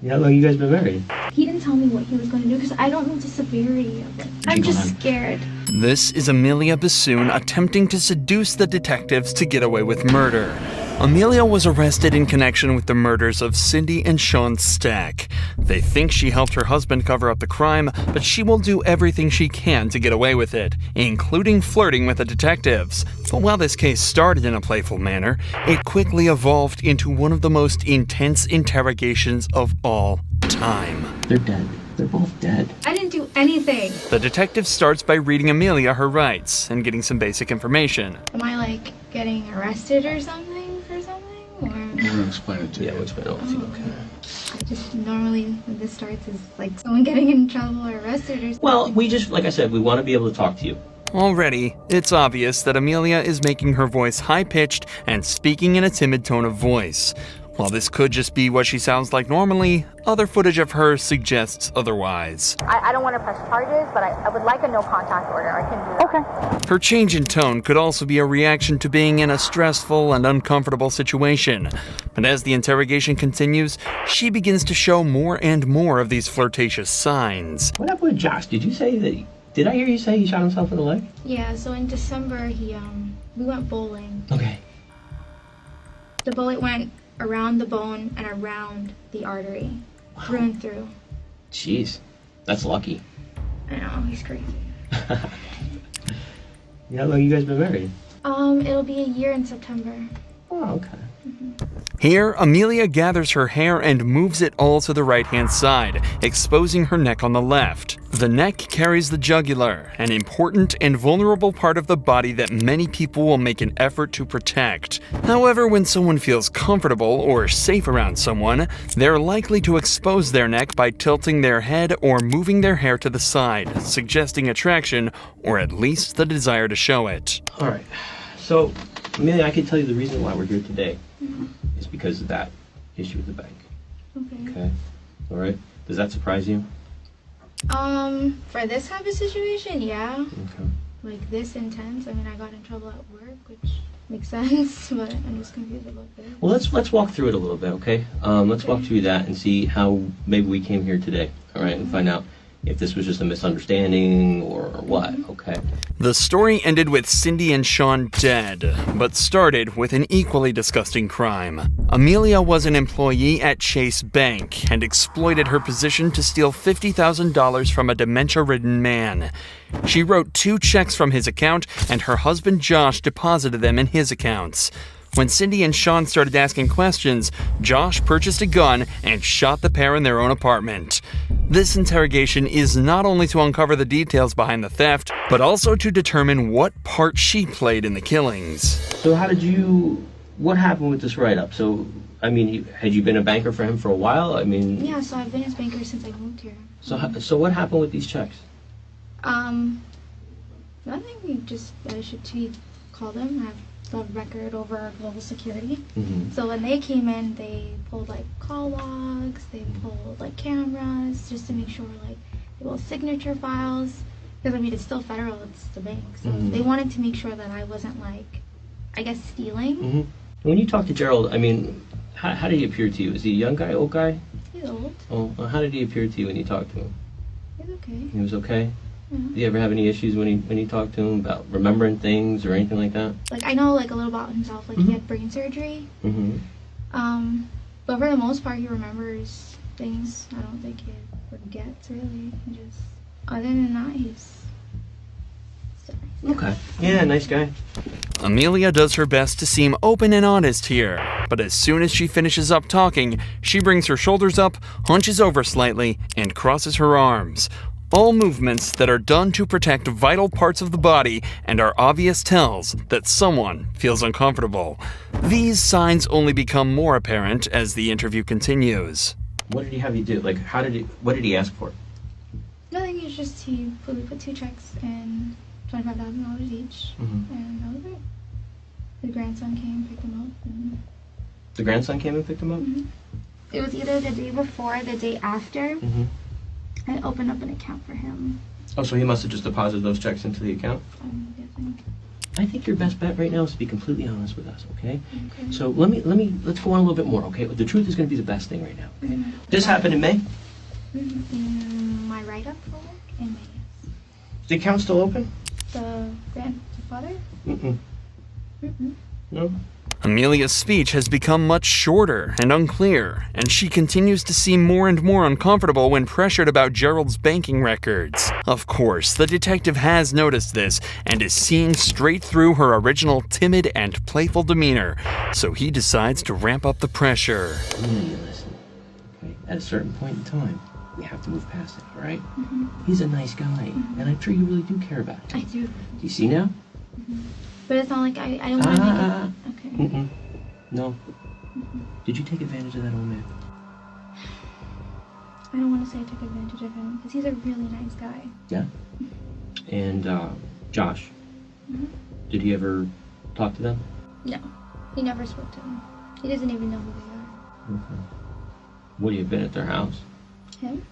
Yeah, how long you guys been married? He didn't tell me what he was going to do because I don't know the severity of it. I'm just scared. This is Amelia Bassoon attempting to seduce the detectives to get away with murder. Amelia was arrested in connection with the murders of Cindy and Sean Stack. They think she helped her husband cover up the crime, but she will do everything she can to get away with it, including flirting with the detectives. But while this case started in a playful manner, it quickly evolved into one of the most intense interrogations of all time. They're dead. They're both dead. I didn't do anything. The detective starts by reading Amelia her rights and getting some basic information. Am I like getting arrested or something for something? Or We're gonna explain it to you. Yeah, we'll explain it all to you, okay? just normally when this starts is like someone getting in trouble or arrested or something. Well, we just, like I said, we want to be able to talk to you. Already, it's obvious that Amelia is making her voice high-pitched and speaking in a timid tone of voice. While this could just be what she sounds like normally, other footage of her suggests otherwise. I don't want to press charges, but I would like a no contact order. I can do that. Okay. Her change in tone could also be a reaction to being in a stressful and uncomfortable situation. But as the interrogation continues, she begins to show more and more of these flirtatious signs. What happened with Josh? Did you say that? Did I hear you say he shot himself in the leg? Yeah, so in December we went bowling. Okay. The bullet went around the bone and around the artery. Wow. Through and through. Jeez, that's lucky. I know, he's crazy. Yeah, how long you guys been married? It'll be a year in September. Oh, okay. Here, Amelia gathers her hair and moves it all to the right-hand side, exposing her neck on the left. The neck carries the jugular, an important and vulnerable part of the body that many people will make an effort to protect. However, when someone feels comfortable or safe around someone, they're likely to expose their neck by tilting their head or moving their hair to the side, suggesting attraction or at least the desire to show it. All right. So, Amelia, I can tell you the reason why we're here today is because of that issue with the bank. Okay. All right. Does that surprise you? For this type of situation, yeah. Okay. Like this intense. I mean, I got in trouble at work, which makes sense, but I'm just confused about this. Well, let's walk through it a little bit, okay? Let's walk through that and see how maybe we came here today, all right, and find out if this was just a misunderstanding or what, okay? The story ended with Cindy and Sean dead, but started with an equally disgusting crime. Amelia was an employee at Chase Bank and exploited her position to steal $50,000 from a dementia-ridden man. She wrote 2 checks from his account, and her husband Josh deposited them in his accounts. When Cindy and Sean started asking questions, Josh purchased a gun and shot the pair in their own apartment. This interrogation is not only to uncover the details behind the theft, but also to determine what part she played in the killings. So what happened with this write-up? So, I mean, had you been a banker for him for a while? I mean... Yeah, so I've been his banker since I moved here. So what happened with these checks? Nothing. He called him. I have the record over our global security. Mm-hmm. So when they came in, they pulled like call logs, they pulled like cameras, just to make sure like they pulled signature files. Because I mean, it's still federal, it's the bank. So they wanted to make sure that I wasn't like, I guess, stealing. Mm-hmm. When you talk to Gerald, I mean, how did he appear to you? Is he a young guy, old guy? He's old. Oh, well, how did he appear to you when you talked to him? He's okay. He was okay? Yeah. Did you ever have any issues when you talked to him about remembering things or anything like that? Like I know like a little about himself. Like he had brain surgery. Mm-hmm. But for the most part, he remembers things. I don't think he forgets really. He just other than that, he's sorry. Okay. Yeah, nice guy. Amelia does her best to seem open and honest here, but as soon as she finishes up talking, she brings her shoulders up, hunches over slightly, and crosses her arms. All movements that are done to protect vital parts of the body and are obvious tells that someone feels uncomfortable. These signs only become more apparent as the interview continues. What did he have you do? Like, what did he ask for? Nothing. It's just we put 2 checks and $25,000 each, and that was it. The grandson came, picked him up. And The grandson came and picked him up? it was either the day before or the day after. I opened up an account for him. Oh, so he must have just deposited those checks into the account? I'm guessing. I think your best bet right now is to be completely honest with us, okay? Okay. So let's go on a little bit more, okay? The truth is going to be the best thing right now, okay? This happened in May? My write-up for work in May. Is the account still open? The grandfather? No? Amelia's speech has become much shorter and unclear, and she continues to seem more and more uncomfortable when pressured about Gerald's banking records. Of course, the detective has noticed this and is seeing straight through her original timid and playful demeanor, so he decides to ramp up the pressure. Amelia, listen, okay? At a certain point in time, we have to move past it, all right? He's a nice guy, and I'm sure you really do care about him. I do. Do you see now? But it's not like I don't want to make it. Okay. No. Did you take advantage of that old man? I don't want to say I took advantage of him because he's a really nice guy. Yeah. And Josh, did he ever talk to them? No, he never spoke to them. He doesn't even know who they are. Okay. Would he have been at their house? Him?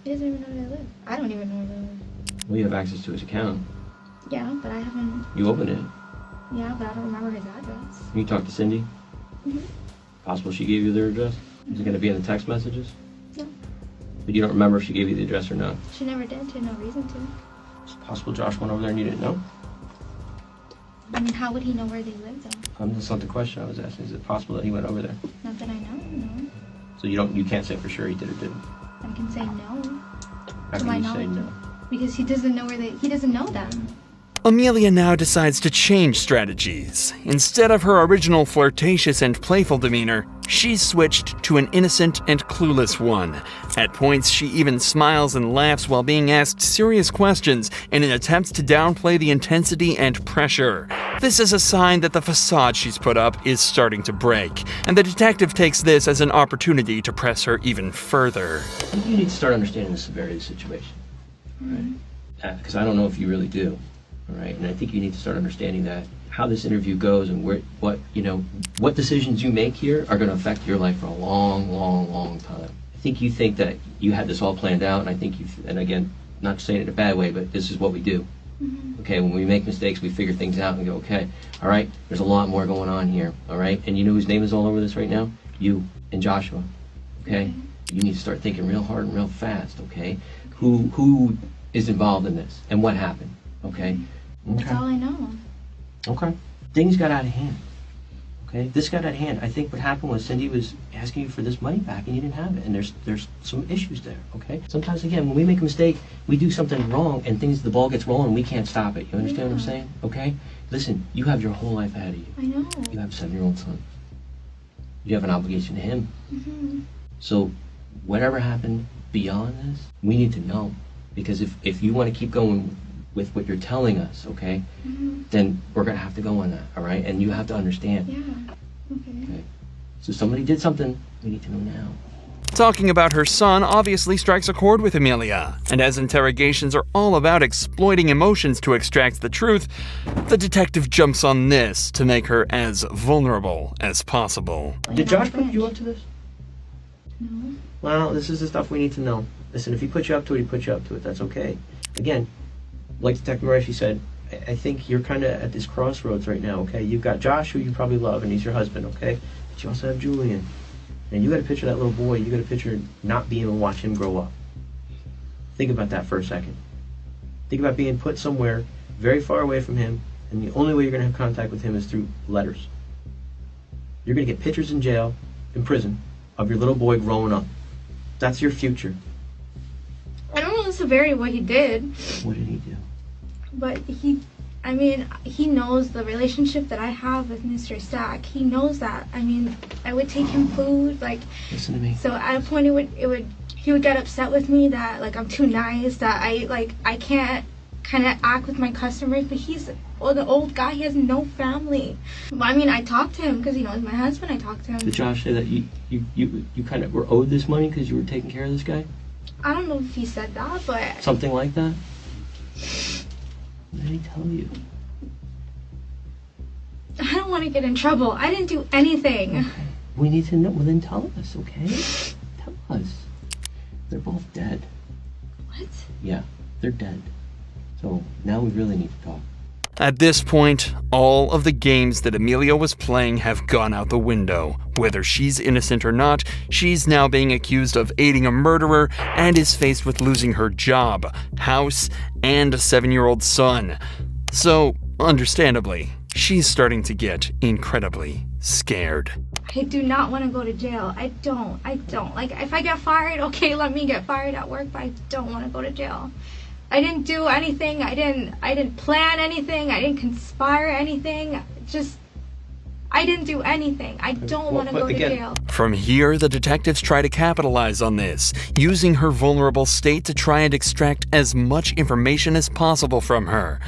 He doesn't even know where they live. I don't even know where they live. Well, you have access to his account. Yeah, but I haven't. You opened it. Yeah, but I don't remember his address. You talked to Cindy? Possible she gave you their address? Is it going to be in the text messages? No. But you don't remember if she gave you the address or not? She never did. She had no reason to. Is it possible Josh went over there and you didn't know? I mean, how would he know where they live, though? That's not the question I was asking. Is it possible that he went over there? Not that I know, no. So you can't say for sure he did or didn't? I can say no. How To my can you say knowledge. no? Because he doesn't know he doesn't know them. Amelia now decides to change strategies. Instead of her original flirtatious and playful demeanor, she's switched to an innocent and clueless one. At points, she even smiles and laughs while being asked serious questions in an attempt to downplay the intensity and pressure. This is a sign that the facade she's put up is starting to break, and the detective takes this as an opportunity to press her even further. I think you need to start understanding the severity of the situation, right? Because I don't know if you really do. All right, and I think you need to start understanding that how this interview goes and what decisions you make here are going to affect your life for a long, long, long time. I think you think that you had this all planned out, and I think and again, not saying it in a bad way, but this is what we do. Okay, when we make mistakes, we figure things out and go, okay, all right, there's a lot more going on here, all right? And you know whose name is all over this right now? You and Joshua, okay? You need to start thinking real hard and real fast, okay? Who is involved in this and what happened, okay? That's all I know. Okay. Things got out of hand. Okay? This got out of hand. I think what happened was Cindy was asking you for this money back and you didn't have it. And there's some issues there. Okay? Sometimes, again, when we make a mistake, we do something wrong and the ball gets rolling and we can't stop it. You understand what I'm saying? Okay? Listen, you have your whole life ahead of you. I know. You have a 7-year-old son. You have an obligation to him. So whatever happened beyond this, we need to know. Because if you want to keep going with what you're telling us, okay, then we're going to have to go on that, all right? And you have to understand. Yeah. Okay. So somebody did something, we need to know now. Talking about her son obviously strikes a chord with Amelia, and as interrogations are all about exploiting emotions to extract the truth, the detective jumps on this to make her as vulnerable as possible. Did Josh put you up to this? No. Well, this is the stuff we need to know. Listen, if he put you up to it, he put you up to it. That's okay. Again, like Detective Murphy said, I think you're kind of at this crossroads right now, okay? You've got Josh, who you probably love, and he's your husband, okay? But you also have Julian. And you got to picture that little boy. You got to picture not being able to watch him grow up. Think about that for a second. Think about being put somewhere very far away from him, and the only way you're going to have contact with him is through letters. You're going to get pictures in jail, in prison, of your little boy growing up. That's your future. I don't know the severity of what he did. What did he do? But he knows the relationship that I have with Mr. Stack. He knows that. I mean, I would take him food, like. Listen to me. So at a point, he would get upset with me that like I'm too nice, that I can't kind of act with my customers. But he's an old guy. He has no family. But, I mean, I talked to him because he knows my husband. I talked to him. Did Josh say that you kind of were owed this money because you were taking care of this guy? I don't know if he said that, but Something like that? What did he tell you? I don't want to get in trouble. I didn't do anything. Okay. We need to know. Well, then tell us, okay? Tell us. They're both dead. What? Yeah, they're dead. So now we really need to talk. At this point, all of the games that Amelia was playing have gone out the window. Whether she's innocent or not, she's now being accused of aiding a murderer and is faced with losing her job, house, and a 7-year-old son. So, understandably, she's starting to get incredibly scared. I do not want to go to jail. I don't. Like, if I get fired, okay, let me get fired at work, but I don't want to go to jail. I didn't do anything. I didn't plan anything. I didn't conspire anything. I didn't do anything. I don't want to go to jail. From here, the detectives try to capitalize on this, using her vulnerable state to try and extract as much information as possible from her.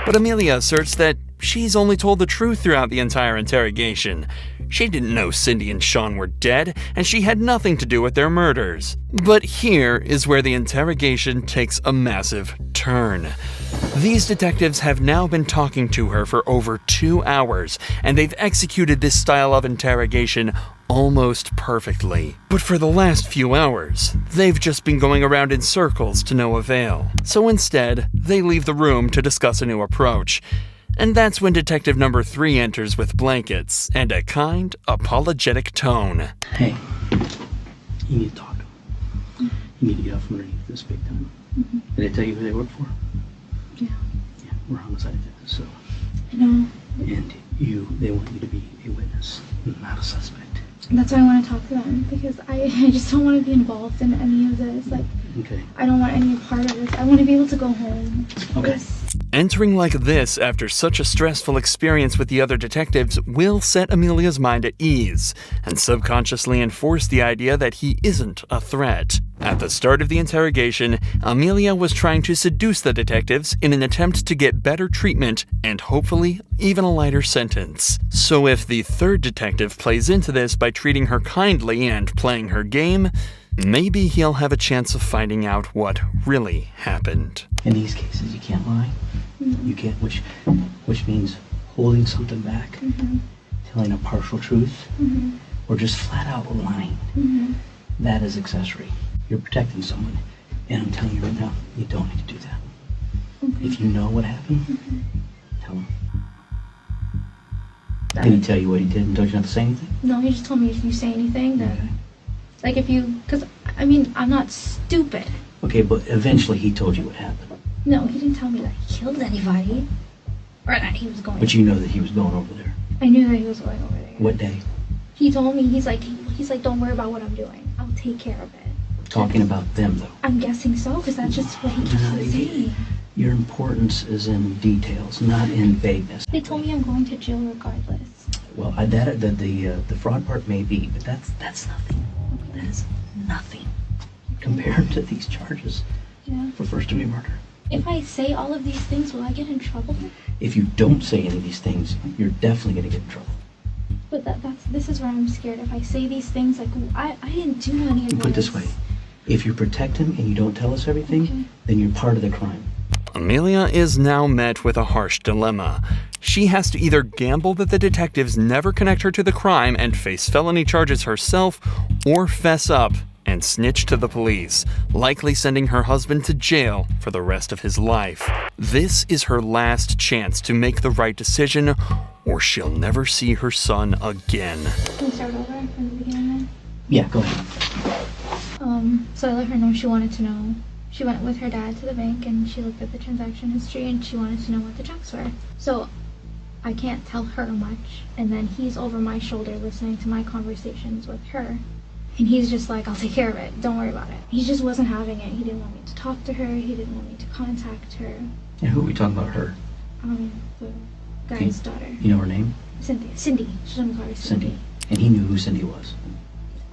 But Amelia asserts that she's only told the truth throughout the entire interrogation. She didn't know Cindy and Sean were dead, and she had nothing to do with their murders. But here is where the interrogation takes a massive turn. These detectives have now been talking to her for over 2 hours, and they've executed this style of interrogation almost perfectly. But for the last few hours, they've just been going around in circles to no avail. So instead, they leave the room to discuss a new approach. And that's when Detective Number 3 enters with blankets and a kind, apologetic tone. Hey, you need to talk to them. You need to get out from underneath this big time. Did I tell you who they work for? Yeah. Yeah, we're homicide detectives, so. I know. And they want you to be a witness, not a suspect. That's why I want to talk to them, because I just don't want to be involved in any of this. Like, Okay. I don't want any part of this. I want to be able to go home. Okay. Entering like this after such a stressful experience with the other detectives will set Amelia's mind at ease and subconsciously enforce the idea that he isn't a threat. At the start of the interrogation, Amelia was trying to seduce the detectives in an attempt to get better treatment and hopefully even a lighter sentence. So if the third detective plays into this by treating her kindly and playing her game, maybe he'll have a chance of finding out what really happened. In these cases, you can't lie. You can't, which means holding something back, telling a partial truth, or just flat out lying. That is accessory. You're protecting someone, and I'm telling you right now, you don't need to do that. If you know what happened, tell him. Did he tell you what he did and told you not to say anything? No, he just told me if you say anything, then, like, because, I mean, I'm not stupid. Okay, but eventually he told you what happened. No, he didn't tell me that he killed anybody, or that he was going. But you know that he was going over there. I knew that he was going over there. What day? He told me, he's like, don't worry about what I'm doing. I'll take care of it. Talking about them, though. I'm guessing so, because that's just what he keeps on saying. Your importance is in details, not in vagueness. They told me I'm going to jail regardless. Well, the fraud part may be, but that's nothing. That is nothing compared to these charges for first-degree murder. If I say all of these things, will I get in trouble? If you don't say any of these things, you're definitely going to get in trouble. But this is where I'm scared. If I say these things, like, I didn't do any of this. Put it this way. If you protect him and you don't tell us everything, then you're part of the crime. Amelia is now met with a harsh dilemma. She has to either gamble that the detectives never connect her to the crime and face felony charges herself, or fess up and snitch to the police, likely sending her husband to jail for the rest of his life. This is her last chance to make the right decision, or she'll never see her son again. Can we start over from the beginning then? Yeah, go ahead. So I let her know she wanted to know. She went with her dad to the bank and she looked at the transaction history and she wanted to know what the checks were. So I can't tell her much, and then he's over my shoulder listening to my conversations with her. And he's just like, I'll take care of it. Don't worry about it. He just wasn't having it. He didn't want me to talk to her. He didn't want me to contact her. And who are we talking about, her? The guy's daughter. You know her name? Cindy. She's gonna call her Cindy. And he knew who Cindy was?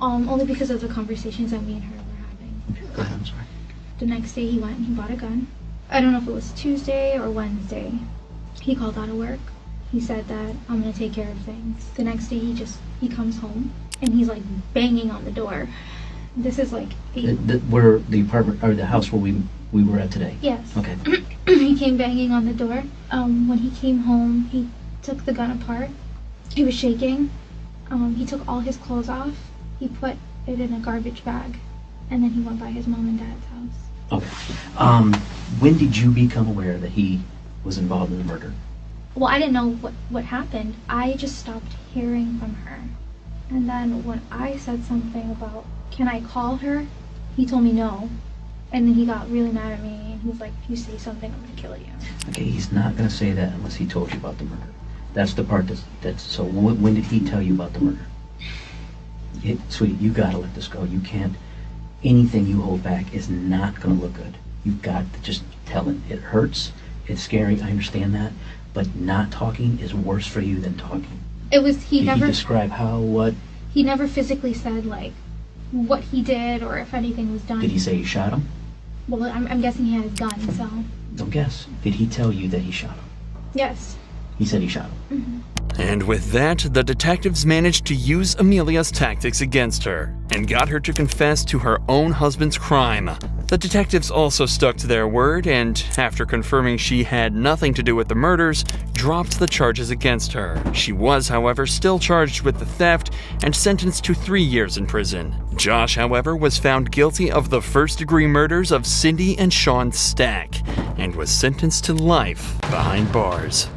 Only because of the conversations that me and her were having. Okay, go ahead, I'm sorry. The next day he went and he bought a gun. I don't know if it was Tuesday or Wednesday. He called out of work. He said that I'm gonna take care of things. The next day he comes home and he's like banging on the door. This is like where the apartment or the house where we were at today? Yes. Okay. He came banging on the door. When he came home, he took the gun apart. He was shaking. He took all his clothes off. He put it in a garbage bag, and then he went by his mom and dad's house. Okay. When did you become aware that he was involved in the murder? well, I didn't know what happened. I just stopped hearing from her. And then when I said something about, can I call her? He told me no. And then he got really mad at me, and he was like, if you say something, I'm gonna kill you. Okay, he's not going to say that unless he told you about the murder. That's the part that's so when did he tell you about the murder? Sweetie, you got to let this go. You can't, anything you hold back is not going to look good. You've got to just tell it. It hurts, it's scary, I understand that, but not talking is worse for you than talking. It was, Did he describe how, what? He never physically said, like, what he did or if anything was done. Did he say he shot him? Well, I'm guessing he had his gun, so. Don't guess. Did he tell you that he shot him? Yes. He said he shot him. Mm-hmm. And with that, the detectives managed to use Amelia's tactics against her and got her to confess to her own husband's crime. The detectives also stuck to their word and, after confirming she had nothing to do with the murders, dropped the charges against her. She was, however, still charged with the theft and sentenced to 3 years in prison. Josh, however, was found guilty of the first-degree murders of Cindy and Sean Stack and was sentenced to life behind bars.